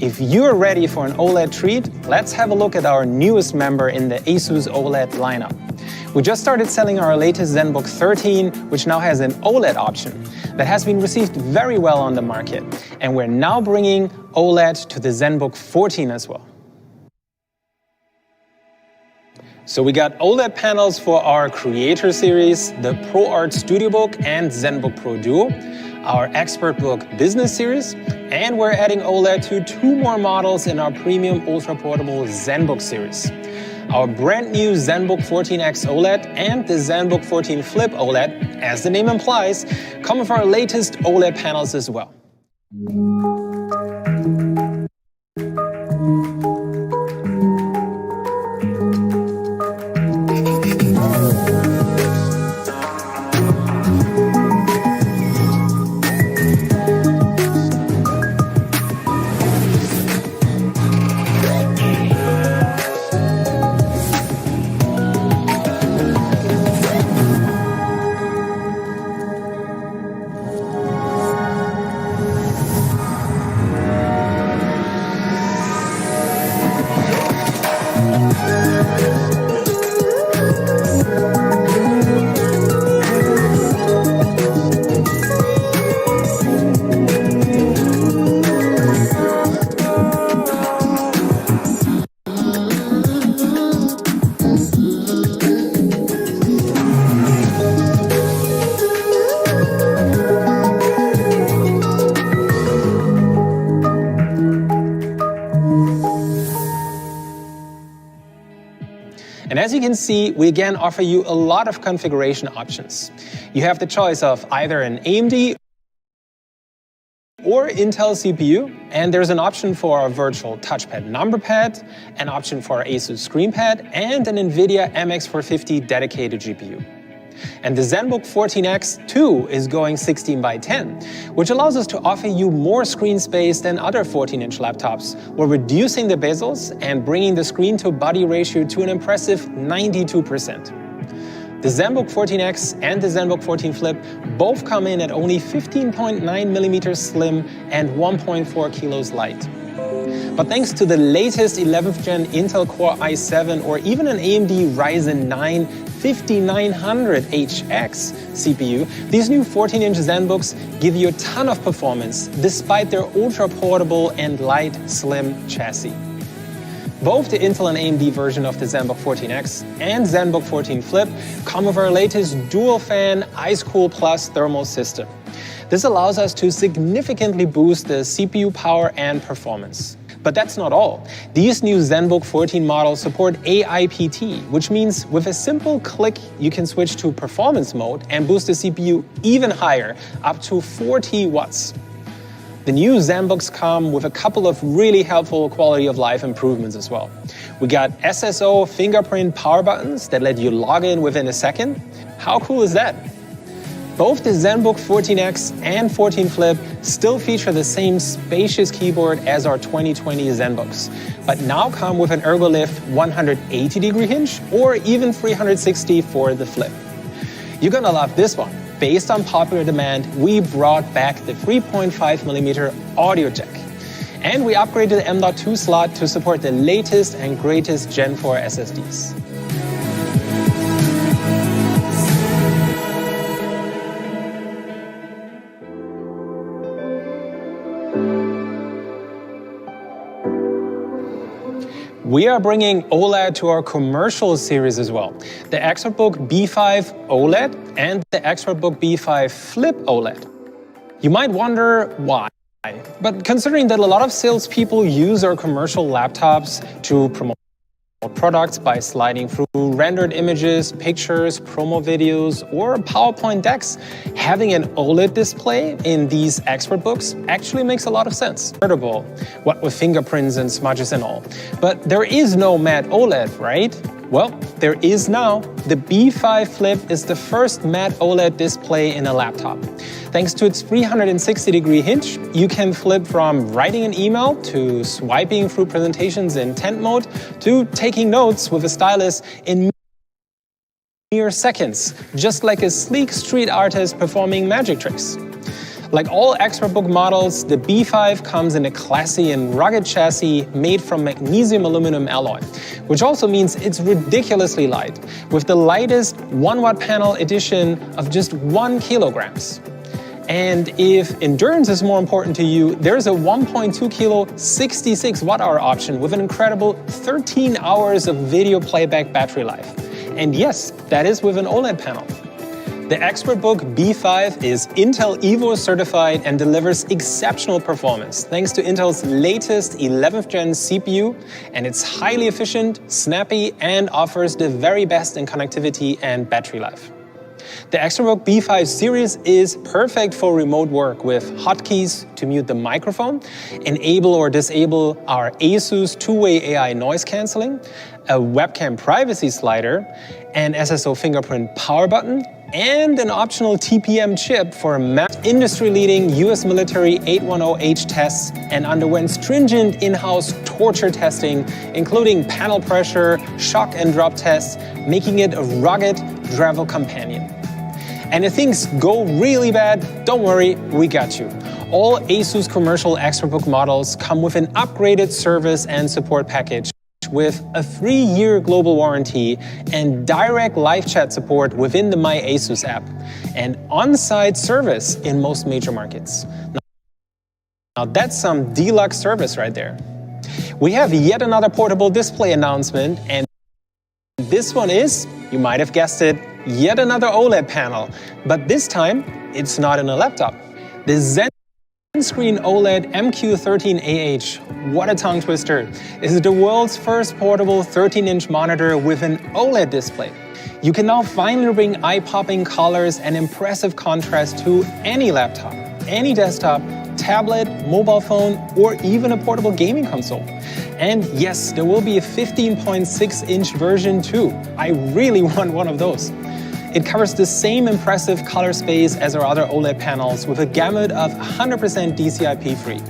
Speaker 9: If you're ready for an OLED treat, let's have a look at our newest member in the ASUS OLED lineup. We just started selling our latest ZenBook 13, which now has an OLED option that has been received very well on the market. And we're now bringing OLED to the ZenBook 14 as well. So we got OLED panels for our Creator series, the ProArt Studiobook and ZenBook Pro Duo, our ExpertBook Business series, and we're adding OLED to 2 more models in our premium ultra-portable ZenBook series. Our brand new ZenBook 14X OLED and the ZenBook 14 Flip OLED, as the name implies, come with our latest OLED panels as well. And as you can see, we again offer you a lot of configuration options. You have the choice of either an AMD or Intel CPU, and there's an option for our virtual touchpad number pad, an option for our ASUS ScreenPad, and an NVIDIA MX450 dedicated GPU. And the ZenBook 14X too is going 16:10, which allows us to offer you more screen space than other 14-inch laptops. We're reducing the bezels and bringing the screen-to-body ratio to an impressive 92%. The ZenBook 14X and the ZenBook 14 Flip both come in at only 15.9 millimeters slim and 1.4 kilos light. But thanks to the latest 11th gen Intel Core i7 or even an AMD Ryzen 9 5900HX CPU, these new 14-inch ZenBooks give you a ton of performance despite their ultra-portable and light, slim chassis. Both the Intel and AMD version of the ZenBook 14X and ZenBook 14 Flip come with our latest dual-fan Ice-Cool Plus thermal system. This allows us to significantly boost the CPU power and performance. But that's not all. These new ZenBook 14 models support AIPT, which means with a simple click, you can switch to performance mode and boost the CPU even higher, up to 40 watts. The new ZenBooks come with a couple of really helpful quality of life improvements as well. We got SSO fingerprint power buttons that let you log in within a second. How cool is that? Both the ZenBook 14X and 14 Flip still feature the same spacious keyboard as our 2020 ZenBooks, but now come with an ErgoLift 180-degree hinge or even 360 for the Flip. You're gonna love this one. Based on popular demand, we brought back the 3.5mm audio jack. And we upgraded the M.2 slot to support the latest and greatest Gen 4 SSDs. We are bringing OLED to our commercial series as well. The ExpertBook B5 OLED and the ExpertBook B5 Flip OLED. You might wonder why, but considering that a lot of salespeople use our commercial laptops to promote products by sliding through rendered images, pictures, promo videos, or PowerPoint decks, having an OLED display in these ExpertBooks actually makes a lot of sense. Convertible, what with fingerprints and smudges and all. But there is no matte OLED, right? Well, there is now. The B5 Flip is the first matte OLED display in a laptop. Thanks to its 360-degree hinge, you can flip from writing an email to swiping through presentations in tent mode to taking notes with a stylus in mere seconds, just like a sleek street artist performing magic tricks. Like all ExpertBook models, the B5 comes in a classy and rugged chassis made from magnesium aluminum alloy, which also means it's ridiculously light, with the lightest 1-watt panel edition of just 1 kilogram. And if endurance is more important to you, there's a 1.2 kilo 66 watt-hour option with an incredible 13 hours of video playback battery life. And yes, that is with an OLED panel. The ExpertBook B5 is Intel Evo certified and delivers exceptional performance thanks to Intel's latest 11th gen CPU, and it's highly efficient, snappy, and offers the very best in connectivity and battery life. The ExpertBook B5 series is perfect for remote work with hotkeys to mute the microphone, enable or disable our ASUS two-way AI noise cancelling, a webcam privacy slider, an SSO fingerprint power button, and an optional TPM chip for industry-leading US military 810H tests and underwent stringent in-house torture testing, including panel pressure, shock and drop tests, making it a rugged travel companion. And if things go really bad, don't worry, we got you. All ASUS commercial ExpertBook models come with an upgraded service and support package with a 3-year global warranty and direct live chat support within the My ASUS app, and on-site service in most major markets. Now that's some deluxe service right there. We have yet another portable display announcement, and this one is, you might have guessed it, yet another OLED panel, but this time it's not in a laptop. The ZenScreen OLED MQ13AH, what a tongue twister, is the world's first portable 13-inch monitor with an OLED display. You can now finally bring eye-popping colors and impressive contrast to any laptop, any desktop, tablet, mobile phone, or even a portable gaming console. And yes, there will be a 15.6-inch version too. I really want one of those. It covers the same impressive color space as our other OLED panels with a gamut of 100% DCI-P free.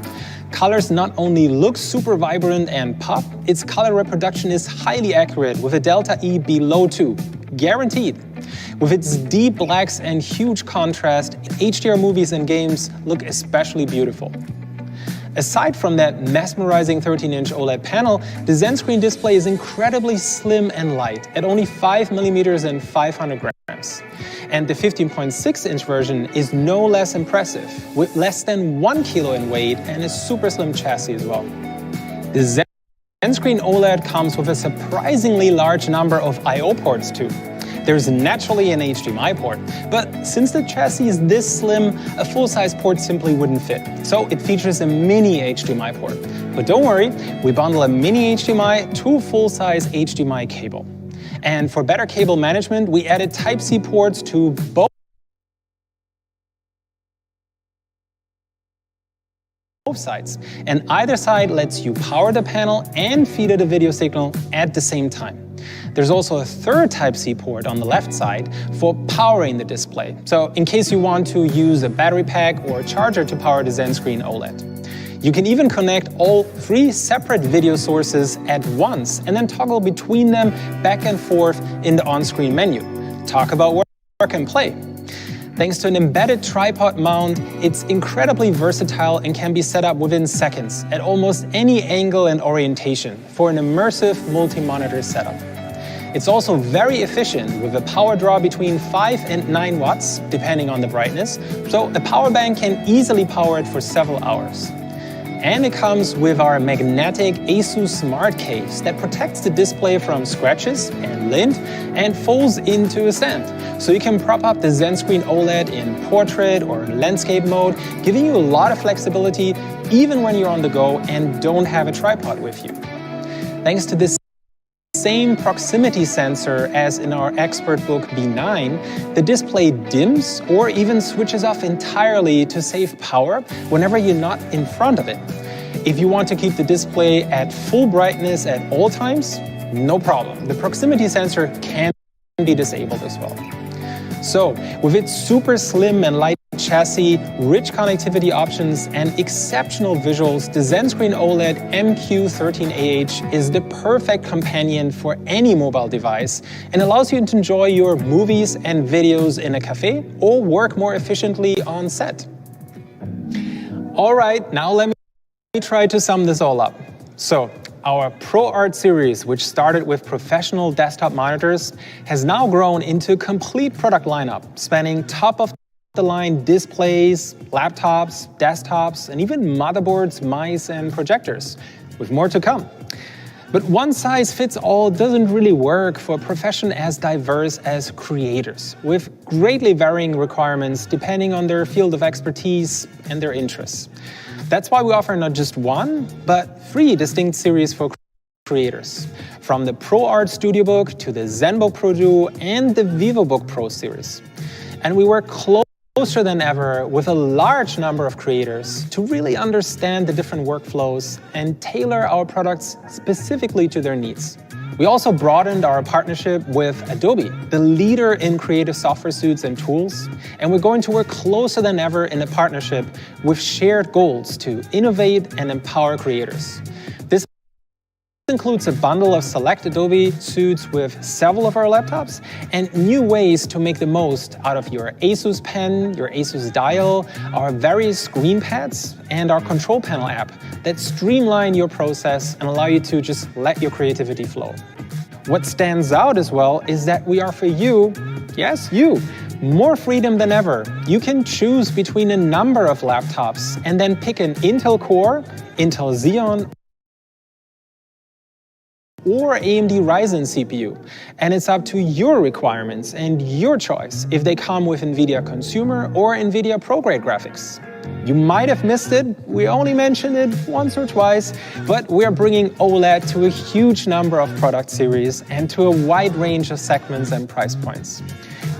Speaker 9: Colors not only look super vibrant and pop, its color reproduction is highly accurate with a delta E below 2, guaranteed. With its deep blacks and huge contrast, HDR movies and games look especially beautiful. Aside from that mesmerizing 13-inch OLED panel, the ZenScreen display is incredibly slim and light at only 5mm and 500 grams. And the 15.6-inch version is no less impressive, with less than 1 kilo in weight and a super slim chassis as well. The ZenScreen OLED comes with a surprisingly large number of I/O ports too. There's naturally an HDMI port, but since the chassis is this slim, a full-size port simply wouldn't fit. So it features a mini HDMI port. But don't worry, we bundle a mini HDMI to a full-size HDMI cable. And for better cable management, we added Type-C ports to both sides, and either side lets you power the panel and feed it a video signal at the same time. There's also a third Type-C port on the left side for powering the display, so in case you want to use a battery pack or a charger to power the ZenScreen OLED. You can even connect all 3 separate video sources at once and then toggle between them back and forth in the on-screen menu. Talk about work and play. Thanks to an embedded tripod mount, it's incredibly versatile and can be set up within seconds at almost any angle and orientation for an immersive multi-monitor setup. It's also very efficient with a power draw between 5 and 9 watts, depending on the brightness, so a power bank can easily power it for several hours. And it comes with our magnetic ASUS Smart Case that protects the display from scratches and lint and folds into a stand. So you can prop up the ZenScreen OLED in portrait or landscape mode, giving you a lot of flexibility even when you're on the go and don't have a tripod with you. Thanks to this same proximity sensor as in our ExpertBook B5, the display dims or even switches off entirely to save power whenever you're not in front of it. If you want to keep the display at full brightness at all times, no problem. The proximity sensor can be disabled as well. So, with its super slim and light chassis, rich connectivity options, and exceptional visuals, the ZenScreen OLED MQ13AH is the perfect companion for any mobile device and allows you to enjoy your movies and videos in a cafe or work more efficiently on set. All right, now let me try to sum this all up. So, our ProArt series, which started with professional desktop monitors, has now grown into a complete product lineup, spanning top-of-the-line displays, laptops, desktops, and even motherboards, mice, and projectors, with more to come. But one size fits all doesn't really work for a profession as diverse as creators, with greatly varying requirements depending on their field of expertise and their interests. That's why we offer not just 1, but 3 distinct series for creators, from the ProArt Studiobook to the ZenBook Pro Duo and the VivoBook Pro series. And we work closer than ever with a large number of creators to really understand the different workflows and tailor our products specifically to their needs. We also broadened our partnership with Adobe, the leader in creative software suites and tools, and we're going to work closer than ever in a partnership with shared goals to innovate and empower creators. This includes a bundle of select Adobe suites with several of our laptops and new ways to make the most out of your ASUS pen, your ASUS dial, our various screen pads, and our control panel app that streamline your process and allow you to just let your creativity flow. What stands out as well is that we offer you, yes, you, more freedom than ever. You can choose between a number of laptops and then pick an Intel Core, Intel Xeon, or AMD Ryzen CPU, and it's up to your requirements and your choice if they come with NVIDIA Consumer or NVIDIA Pro-grade graphics. You might have missed it, we only mentioned it once or twice, but we're bringing OLED to a huge number of product series and to a wide range of segments and price points.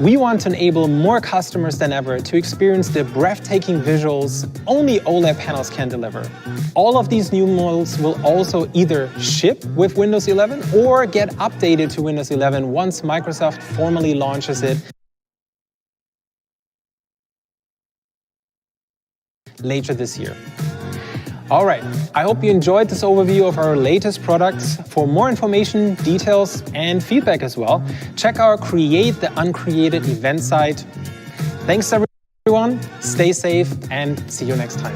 Speaker 9: We want to enable more customers than ever to experience the breathtaking visuals only OLED panels can deliver. All of these new models will also either ship with Windows 11 or get updated to Windows 11 once Microsoft formally launches it later this year. All right, I hope you enjoyed this overview of our latest products. For more information, details, and feedback as well, check our Create the Uncreated event site. Thanks everyone, stay safe, and see you next time.